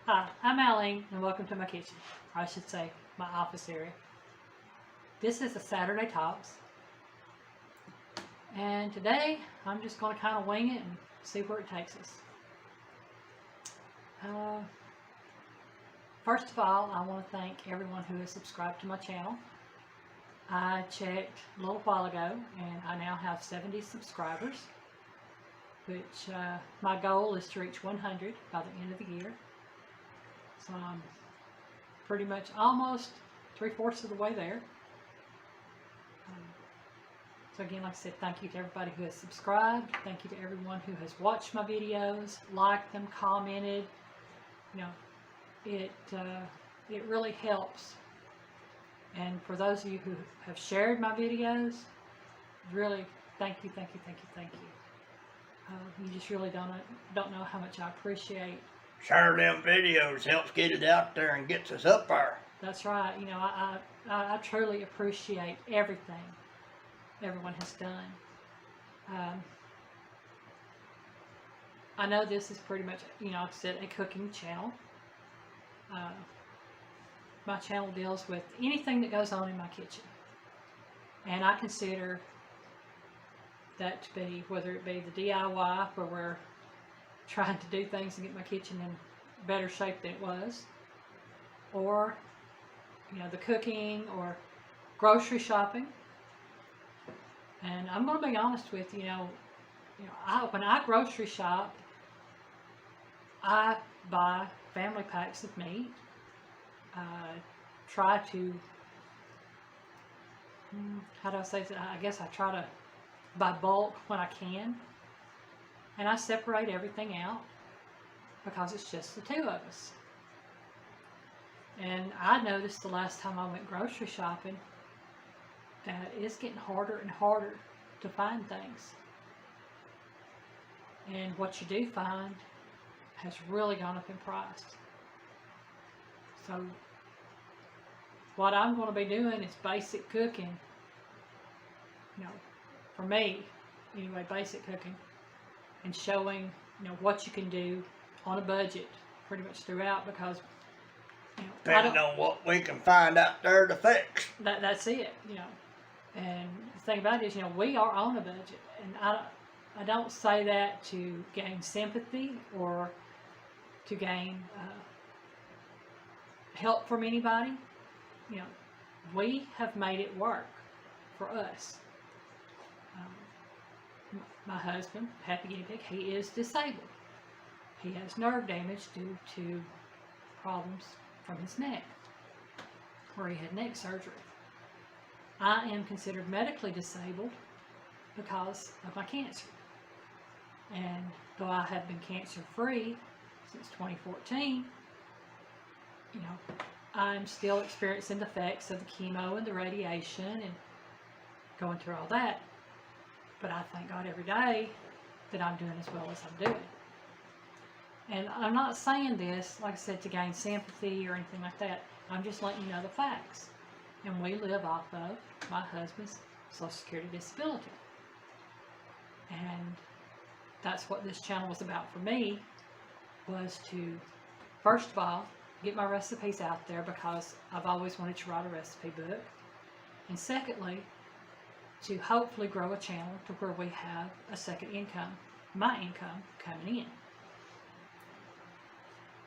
Hi, I'm Aline, and welcome to my kitchen. Or I should say, my office area. This is a Saturday Tops, and today I'm just going to kind of wing it and see where it takes us. First of all, I want to thank everyone who has subscribed to my channel. I checked a little while ago, and I now have 70 subscribers, which my goal is to reach 100 by the end of the year. So I'm pretty much almost 3/4 of the way there. So again, like I said, thank you to everybody who has subscribed. Thank you to everyone who has watched my videos, liked them, commented. You know, it really helps. And for those of you who have shared my videos, really thank you, thank you, thank you, thank you. You just really don't know how much I appreciate. Share them videos, helps get it out there and gets us up there. That's right. You know, I truly appreciate everything everyone has done. I know this is pretty much, you know, like I said, a cooking channel. My channel deals with anything that goes on in my kitchen. And I consider that to be, whether it be the DIY, where we're trying to do things and get my kitchen in better shape than it was, or, you know, the cooking or grocery shopping. And I'm going to be honest with you, when I grocery shop, I buy family packs of meat. Try to, how do I say that? I guess I try to buy bulk when I can. And I separate everything out because it's just the two of us. And I noticed the last time I went grocery shopping that it's getting harder and harder to find things. And what you do find has really gone up in price. So what I'm going to be doing is basic cooking. You know, for me, anyway, basic cooking. And showing, you know, what you can do on a budget pretty much throughout, because, you know, depending on what we can find out there to fix. That's it, you know. And the thing about it is, you know, we are on a budget, and I don't say that to gain sympathy or to gain help from anybody. You know, we have made it work for us. My husband, Happy Guinea Pig, he is disabled. He has nerve damage due to problems from his neck, where he had neck surgery. I am considered medically disabled because of my cancer. And though I have been cancer-free since 2014, you know, I'm still experiencing the effects of the chemo and the radiation and going through all that. But I thank God every day that I'm doing as well as I'm doing. And I'm not saying this, like I said, to gain sympathy or anything like that. I'm just letting you know the facts. And we live off of my husband's Social Security disability. And that's what this channel was about for me, was to, first of all, get my recipes out there because I've always wanted to write a recipe book. And secondly, to hopefully grow a channel to where we have a second income, my income, coming in.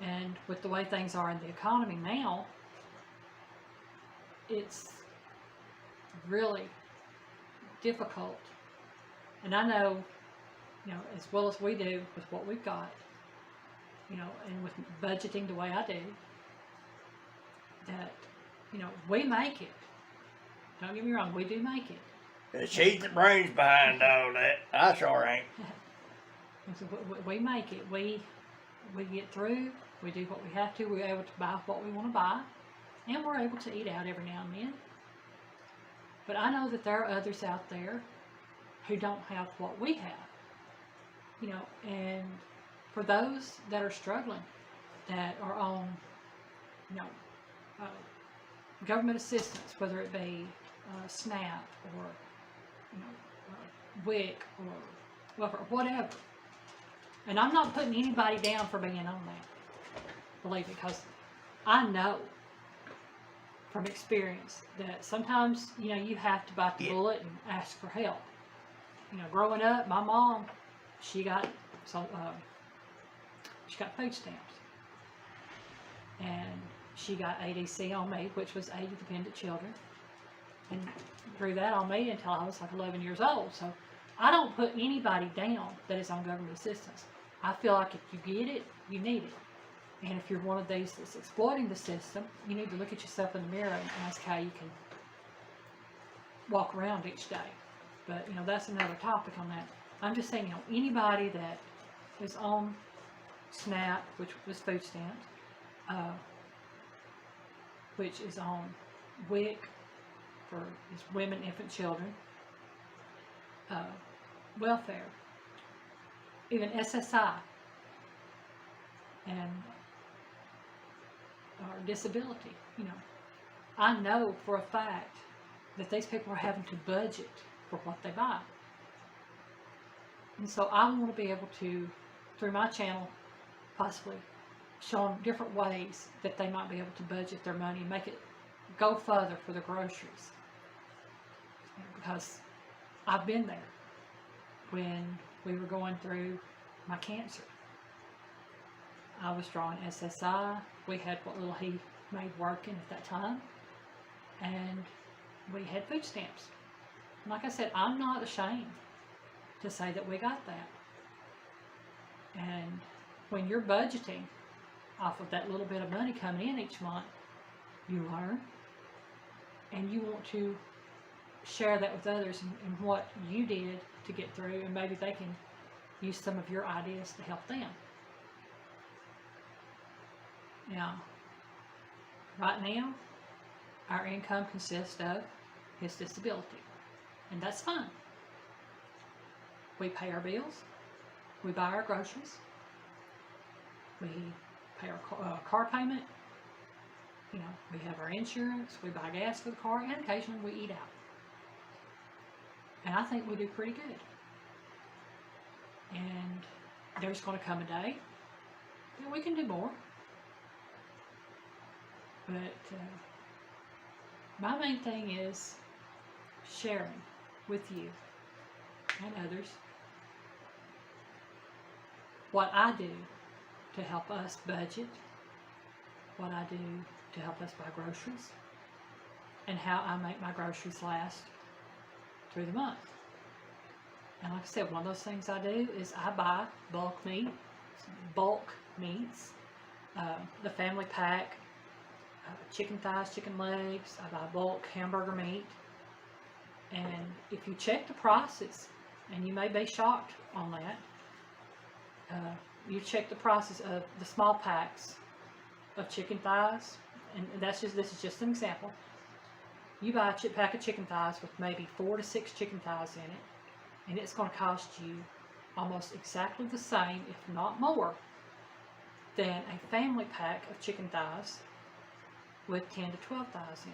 And with the way things are in the economy now, it's really difficult. And I know, you know, as well as we do with what we've got, you know, and with budgeting the way I do, that, you know, we make it. Don't get me wrong, we do make it. She's the brains behind all that. I sure ain't. So we make it. We get through. We do what we have to. We're able to buy what we want to buy. And we're able to eat out every now and then. But I know that there are others out there who don't have what we have. You know, and for those that are struggling, that are on, you know, government assistance, whether it be SNAP or, you know, WIC or whatever, And I'm not putting anybody down for being on that. Believe me, because I know from experience that sometimes, you have to bite the bullet and ask for help. Growing up, my mom, she got she got food stamps, and she got ADC on me, which was Aid to Dependent Children, and drew that on me until I was like 11 years old. So I don't put anybody down that is on government assistance. I feel like if you get it, you need it. And if you're one of these that's exploiting the system, you need to look at yourself in the mirror and ask how you can walk around each day. But, that's another topic on that. I'm just saying, anybody that is on SNAP, which was food stamps, which is on WIC for is women, infant, children, welfare, even SSI, and or disability, I know for a fact that these people are having to budget for what they buy. And so I want to be able to, through my channel, possibly show them different ways that they might be able to budget their money and make it go further for their groceries. Because I've been there when we were going through my cancer. I was drawing SSI. We had what little he made working at that time. And we had food stamps. And like I said, I'm not ashamed to say that we got that. And when you're budgeting off of that little bit of money coming in each month, you learn. And you want to share that with others and what you did to get through. And maybe they can use some of your ideas to help them. Now, right now, our income consists of his disability, and that's fine. We pay our bills, we buy our groceries, we pay our car payment, we have our insurance, we buy gas for the car, and occasionally we eat out. And I think we do pretty good. And there's going to come a day that we can do more. But my main thing is sharing with you and others what I do to help us budget, what I do to help us buy groceries, and how I make my groceries last through the month. And like I said, one of those things I do is I buy bulk meats, the family pack, chicken thighs, chicken legs. I buy bulk hamburger meat. And if you check the prices, and you may be shocked on that, you check the prices of the small packs of chicken thighs, and this is just an example. You buy a pack of chicken thighs with maybe 4 to 6 chicken thighs in it, and it's going to cost you almost exactly the same, if not more, than a family pack of chicken thighs with 10 to 12 thighs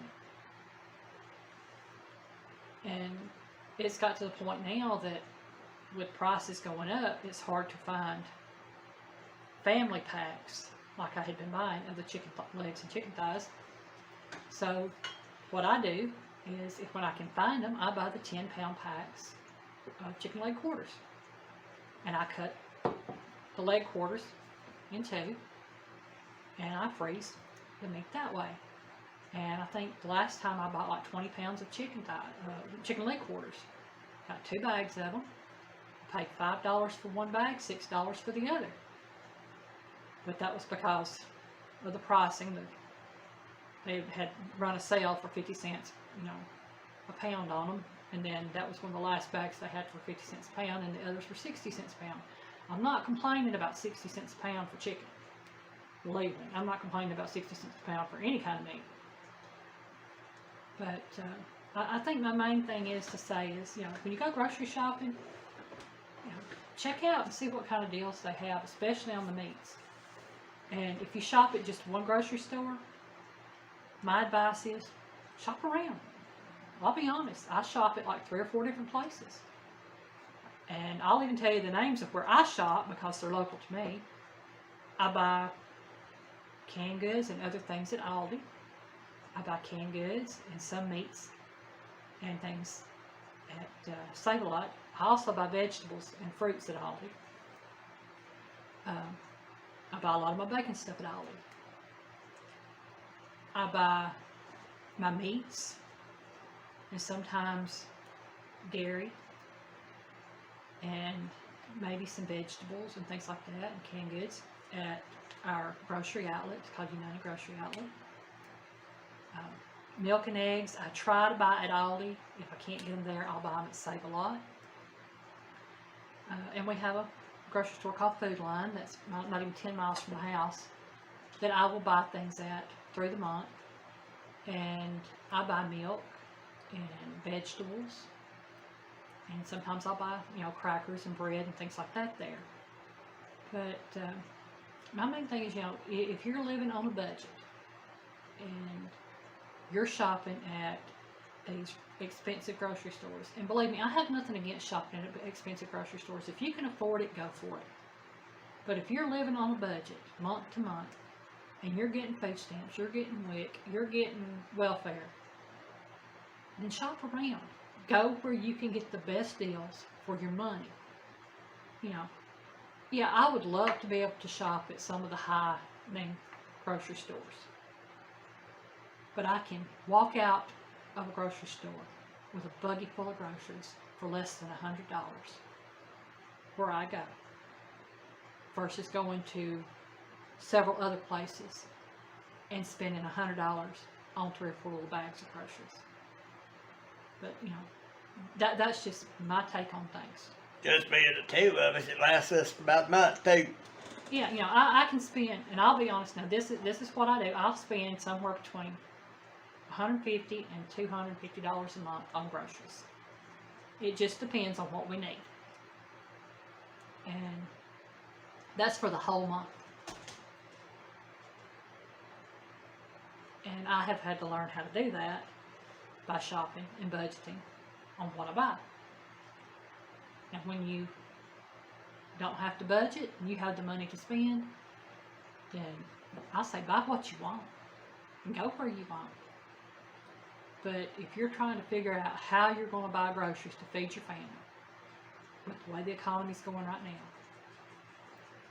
in it. And it's got to the point now that with prices going up, it's hard to find family packs like I had been buying of the chicken legs and chicken thighs. So what I do is, when I can find them, I buy the 10-pound packs of chicken leg quarters. And I cut the leg quarters in two, and I freeze the meat that way. And I think the last time I bought like 20 pounds of chicken leg quarters. Got 2 bags of them. Paid $5 for one bag, $6 for the other. But that was because of the pricing. They had run a sale for 50 cents, a pound on them. And then that was one of the last bags they had for 50 cents a pound, and the others were 60 cents a pound. I'm not complaining about 60 cents a pound for chicken. Believe me, I'm not complaining about 60 cents a pound for any kind of meat. But I think my main thing is to say is, when you go grocery shopping, check out and see what kind of deals they have, especially on the meats. And if you shop at just one grocery store, my advice is shop around. I'll be honest, I shop at like 3 or 4 different places. And I'll even tell you the names of where I shop because they're local to me. I buy canned goods and other things at Aldi. I buy canned goods and some meats and things at Save-A-Lot. I also buy vegetables and fruits at Aldi. I buy a lot of my baking stuff at Aldi. I buy my meats and sometimes dairy and maybe some vegetables and things like that and canned goods at our grocery outlet. It's called United Grocery Outlet. Milk and eggs I try to buy at Aldi. If I can't get them there, I'll buy them at Save-A-Lot. And we have a grocery store called Food Line that's not even 10 miles from the house that I will buy things at through the month. And I buy milk and vegetables. And sometimes I'll buy, crackers and bread and things like that there. But my main thing is, if you're living on a budget and you're shopping at these expensive grocery stores, and believe me, I have nothing against shopping at expensive grocery stores. If you can afford it, go for it. But if you're living on a budget, month to month, and you're getting food stamps, you're getting WIC, you're getting welfare, then shop around. Go where you can get the best deals for your money. Yeah, I would love to be able to shop at some of the high-name grocery stores. But I can walk out of a grocery store with a buggy full of groceries for less than $100 where I go, versus going to several other places and spending $100 on 3 or 4 little bags of groceries. But, that's just my take on things. Just being the two of us, it lasts us about a month too. Yeah, I can spend, and I'll be honest now, this is what I do. I'll spend somewhere between $150 and $250 a month on groceries. It just depends on what we need. And that's for the whole month. And I have had to learn how to do that by shopping and budgeting on what I buy. And when you don't have to budget and you have the money to spend, then I say buy what you want and go where you want. But if you're trying to figure out how you're going to buy groceries to feed your family, with the way the economy's going right now,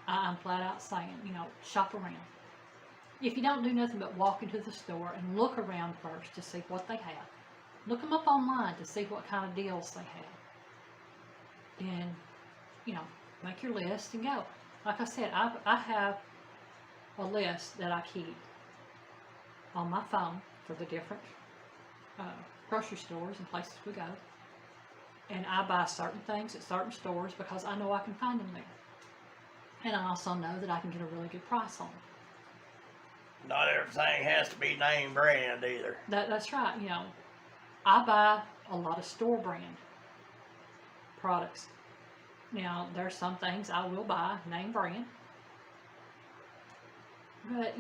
I'm flat out saying, shop around. If you don't do nothing but walk into the store and look around first to see what they have, look them up online to see what kind of deals they have. Then, make your list and go. Like I said, I have a list that I keep on my phone for the different grocery stores and places we go. And I buy certain things at certain stores because I know I can find them there. And I also know that I can get a really good price on them. Not everything has to be name brand either. That's right. I buy a lot of store brand products. Now, there's some things I will buy name brand. But,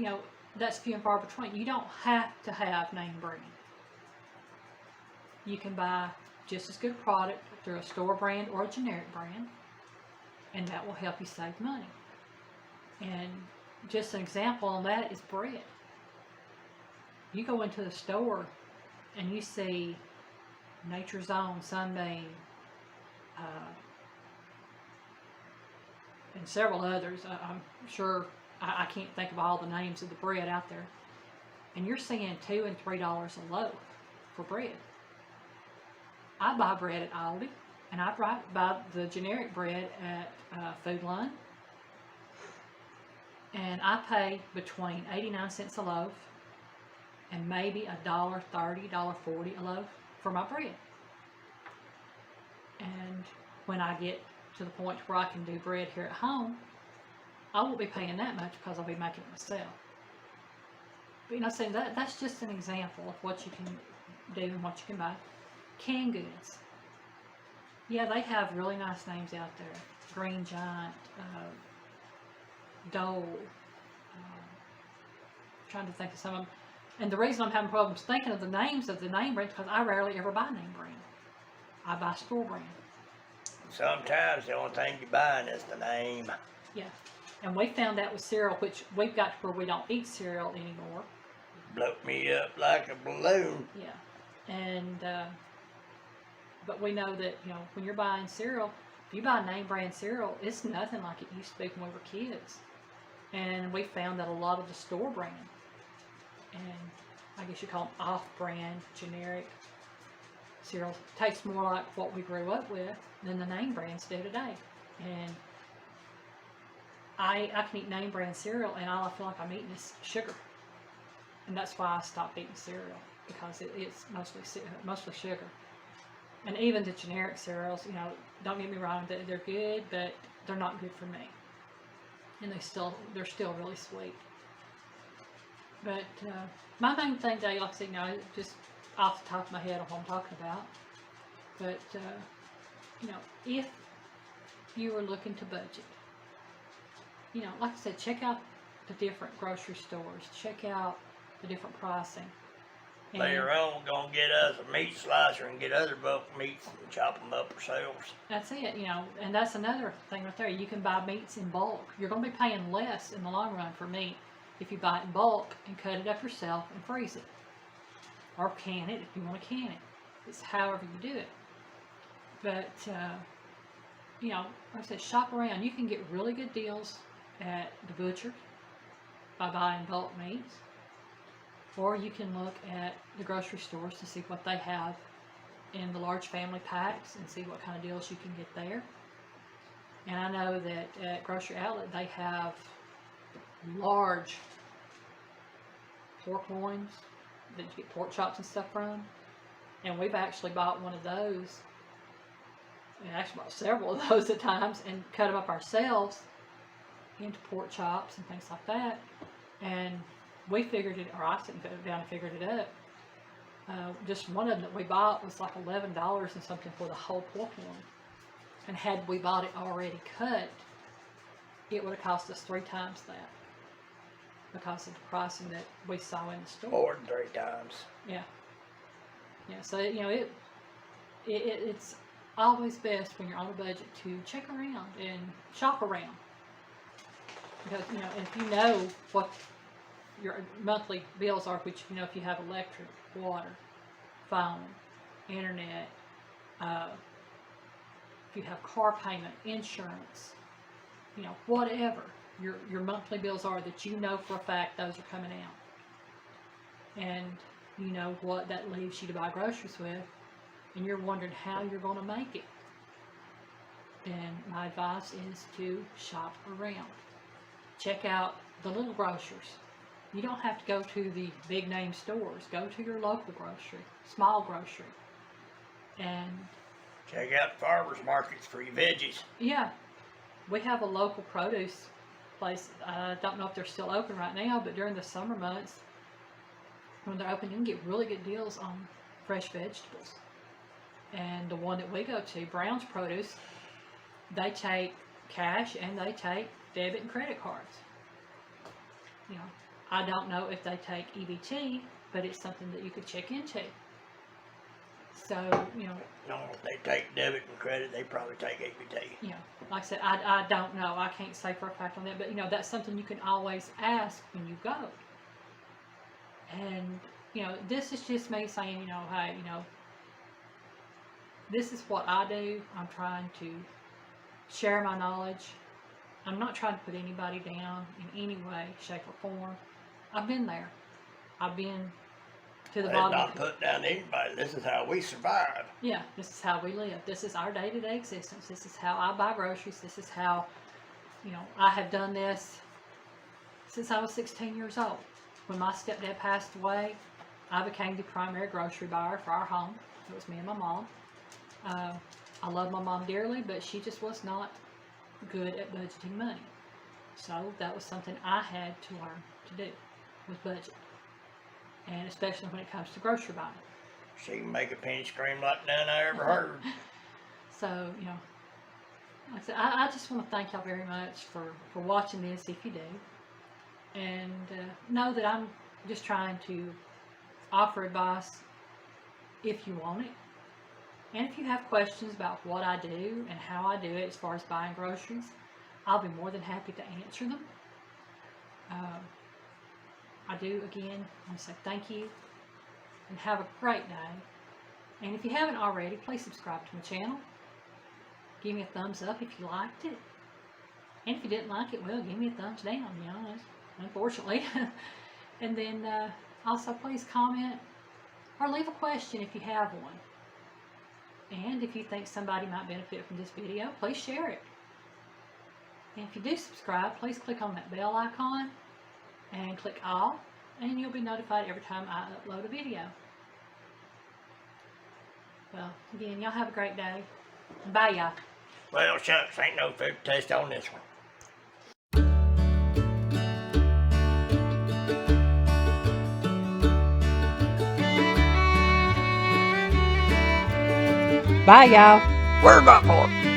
that's few and far between. You don't have to have name brand. You can buy just as good product through a store brand or a generic brand, and that will help you save money. And just an example on that is bread. You go into the store and you see Nature's Own, Sunbeam, and several others. I'm sure I can't think of all the names of the bread out there. And you're seeing $2 and $3 a loaf for bread. I buy bread at Aldi, and I buy the generic bread at Food Line. And I pay between 89 cents a loaf and maybe $1.30, $1.40 a loaf for my bread. And when I get to the point where I can do bread here at home, I won't be paying that much because I'll be making it myself. But saying that's just an example of what you can do and what you can buy. Canned goods. Yeah, they have really nice names out there. Green Giant, Dole. Trying to think of some of them. And the reason I'm having problems thinking of the names of the name brands is because I rarely ever buy name brand. I buy store brand. Sometimes the only thing you're buying is the name. Yeah. And we found that with cereal, which we've got to where we don't eat cereal anymore. Blow me up like a balloon. Yeah. And, but we know that, when you're buying cereal, if you buy name brand cereal, it's nothing like it used to be when we were kids. And we found that a lot of the store brand, and I guess you call them off-brand, generic cereals, tastes more like what we grew up with than the name brands do today. And I can eat name brand cereal, and all I feel like I'm eating is sugar. And that's why I stopped eating cereal, because it's mostly sugar. And even the generic cereals, don't get me wrong, they're good, but they're not good for me. And they're still really sweet. But my main thing today, like I said, just off the top of my head of what I'm talking about. But if you were looking to budget, like I said, check out the different grocery stores. Check out the different pricing. And Later on, we're going to get us a meat slicer and get other bulk meats and chop them up ourselves. that's it, and that's another thing right there. You can buy meats in bulk. You're going to be paying less in the long run for meat if you buy it in bulk and cut it up yourself and freeze it. Or can it if you want to can it. It's however you do it. But, like I said, shop around. You can get really good deals at the butcher by buying bulk meats. Or you can look at the grocery stores to see what they have in the large family packs and see what kind of deals you can get there. And I know that at Grocery Outlet they have large pork loins that you get pork chops and stuff from. And we've actually bought one of those, and actually bought several of those at times, and cut them up ourselves into pork chops and things like that. And we figured it, or I sat down and figured it up. Just one of them that we bought was like $11 and something for the whole pork loin. And had we bought it already cut, it would have cost us 3 times that, because of the pricing that we saw in the store. More than 3 times. Yeah. So it's always best when you're on a budget to check around and shop around, because if you know what your monthly bills are, which if you have electric, water, phone, internet, if you have car payment, insurance, whatever your monthly bills are, that for a fact those are coming out, and what that leaves you to buy groceries with, and you're wondering how you're going to make it, then my advice is to shop around. Check out the little grocers. You don't have to go to the big name stores. Go to your local grocery, small grocery. And check out farmers markets for your veggies. Yeah, we have a local produce place. I don't know if they're still open right now, but during the summer months, when they're open, you can get really good deals on fresh vegetables. And the one that we go to, Brown's Produce, they take cash and they take debit and credit cards. I don't know if they take EBT, but it's something that you could check into. So, No, if they take debit and credit, they probably take ABT. Like I said, I don't know. I can't say for a fact on that, but that's something you can always ask when you go. And, this is just me saying, hey, this is what I do. I'm trying to share my knowledge. I'm not trying to put anybody down in any way, shape, or form. I've been there. I've been to the bottom. Not put down anybody. This is how we survive. Yeah, this is how we live. This is our day-to-day existence. This is how I buy groceries. This is how, I have done this since I was 16 years old. When my stepdad passed away, I became the primary grocery buyer for our home. It was me and my mom. I love my mom dearly, but she just was not good at budgeting money. So that was something I had to learn to do, was budget. And especially when it comes to grocery buying. She can make a penny scream like none I ever heard. So, like I said, I just want to thank y'all very much for watching this, if you do. And know that I'm just trying to offer advice if you want it. And if you have questions about what I do and how I do it as far as buying groceries, I'll be more than happy to answer them. I do, again, want to say thank you and have a great day. And if you haven't already, please subscribe to my channel. Give me a thumbs up if you liked it. And if you didn't like it, well, give me a thumbs down, unfortunately. And then also please comment or leave a question if you have one. And if you think somebody might benefit from this video, please share it. And if you do subscribe, please click on that bell icon and click all, and you'll be notified every time I upload a video. Well, again, y'all have a great day. Bye, y'all. Well, shucks, ain't no food test on this one. Bye, y'all. Where's that for?